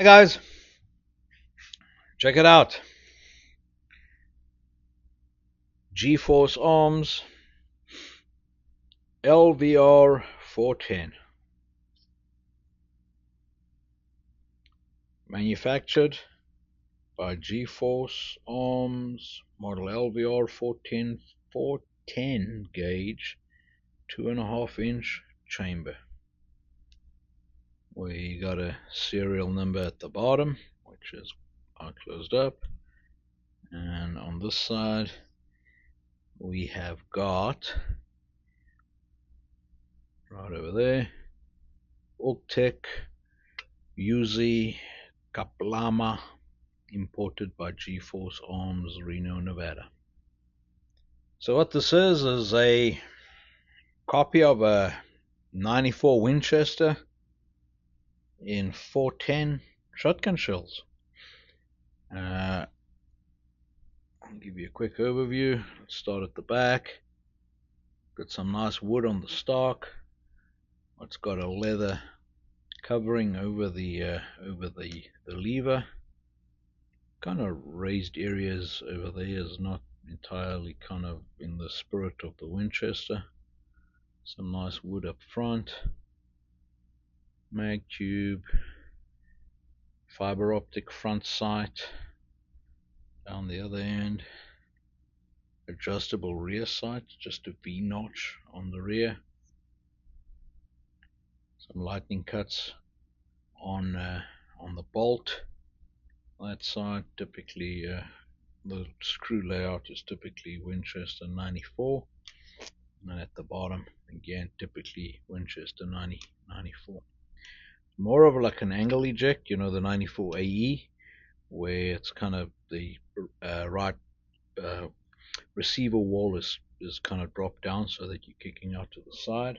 Hey guys, check it out. G-Force Arms LVR 410. Manufactured by G-Force Arms, model LVR 410, 410 gauge, 2.5-inch chamber. We got a serial number at the bottom, which is closed up. And on this side, we have got, right over there, Ultec Uzi Kaplama, imported by G-Force Arms, Reno, Nevada. So what this is a copy of a 94 Winchester in 410 shotgun shells. I'll give you a quick overview. Let's start at the back. Got some nice wood on the stock. It's got a leather covering over the lever. Kind of raised areas over there, is not entirely kind of in the spirit of the Winchester. Some nice wood up front, mag tube, fiber optic front sight down the other end, adjustable rear sight, just a V notch on the rear, some lightning cuts on the bolt. That side, typically the screw layout is typically Winchester 94, and at the bottom again typically Winchester 94. More of like an angle eject, you know, the 94 AE, where it's kind of the right receiver wall is kind of dropped down so that you're kicking out to the side,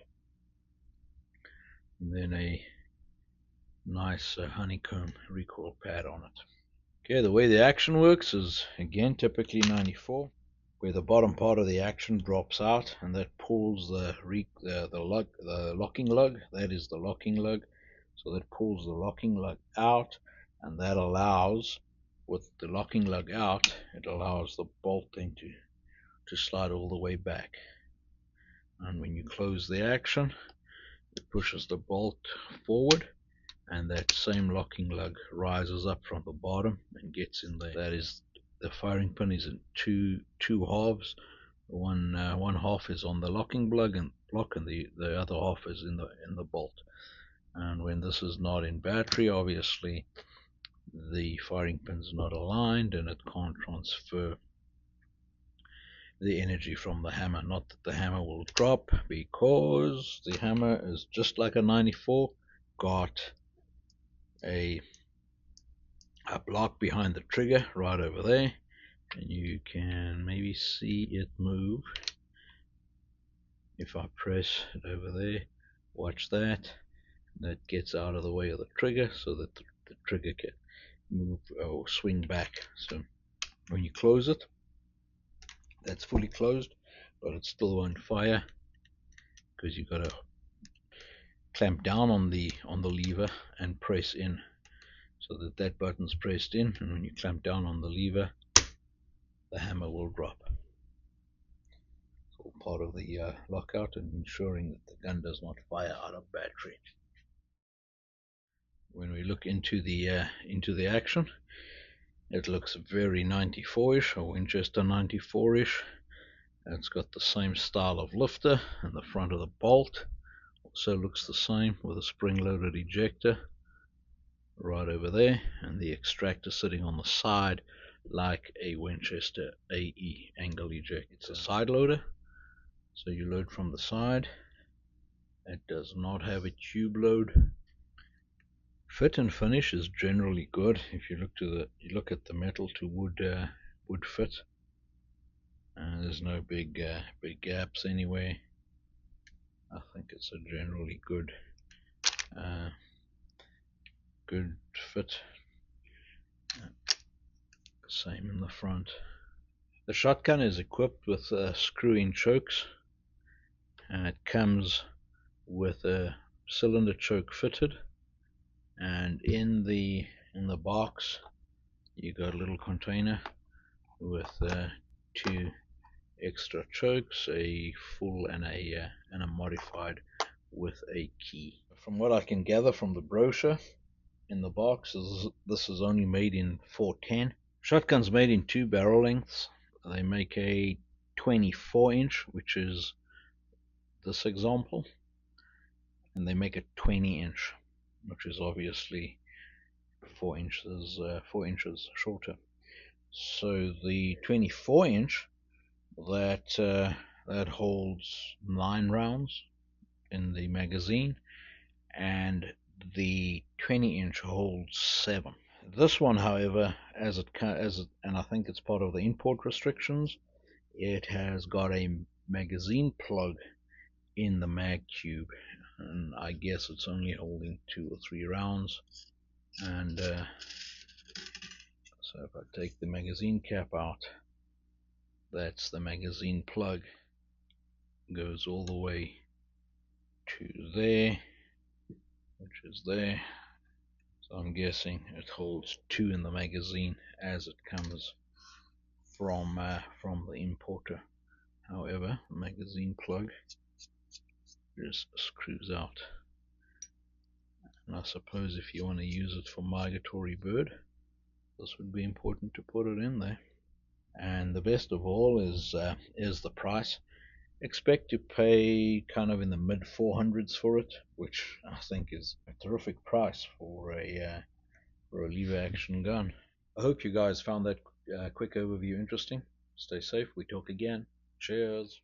and then a nice honeycomb recoil pad on it. Okay, the way the action works is again typically 94, where the bottom part of the action drops out, and that pulls the locking lug. That is the locking lug. So that pulls the locking lug out, and that allows, with the locking lug out, it allows the bolt then to slide all the way back. And when you close the action, it pushes the bolt forward, and that same locking lug rises up from the bottom and gets in there. That is, the firing pin is in two halves. One half is on the locking block, and the other half is in the bolt. And when this is not in battery, obviously the firing pin's not aligned and it can't transfer the energy from the hammer. Not that the hammer will drop, because the hammer is just like a 94, got a block behind the trigger right over there, and you can maybe see it move if I press it over there. Watch that. That gets out of the way of the trigger so that the trigger can move or swing back. So when you close it, that's fully closed, but it still won't fire because you've got to clamp down on the lever and press in so that that button's pressed in, and when you clamp down on the lever, the hammer will drop. It's all part of the lockout and ensuring that the gun does not fire out of battery. When we look into the action, it looks very 94-ish or Winchester 94-ish. It's got the same style of lifter, and the front of the bolt also looks the same with a spring-loaded ejector right over there, and the extractor sitting on the side like a Winchester AE angle eject. It's a side loader, so you load from the side. It does not have a tube load. Fit and finish is generally good. If you look at the metal to wood fit, there's no big gaps anywhere. I think it's a generally good fit. Same in the front. The shotgun is equipped with screw-in chokes, and it comes with a cylinder choke fitted. And in the box you got a little container with two extra chokes, a full and a modified with a key. From what I can gather from the brochure in the box, this is only made in 410. Shotgun's made in two barrel lengths. They make a 24-inch, which is this example, and they make a 20-inch, which is obviously 4 inches shorter. So the 24-inch that holds 9 rounds in the magazine, and the 20-inch holds 7. This one, however, and I think it's part of the import restrictions, it has got a magazine plug in the mag tube, and I guess it's only holding 2 or 3 rounds. And so if I take the magazine cap out, that's the magazine plug, goes all the way to there, which is there. So I'm guessing it holds 2 in the magazine as it comes from the importer. However, the magazine plug just screws out, and I suppose if you want to use it for migratory bird, this would be important to put it in there. And the best of all is the price. Expect to pay kind of in the mid 400s for it, which I think is a terrific price for a lever action gun. I hope you guys found that quick overview interesting. Stay safe. We talk again. Cheers.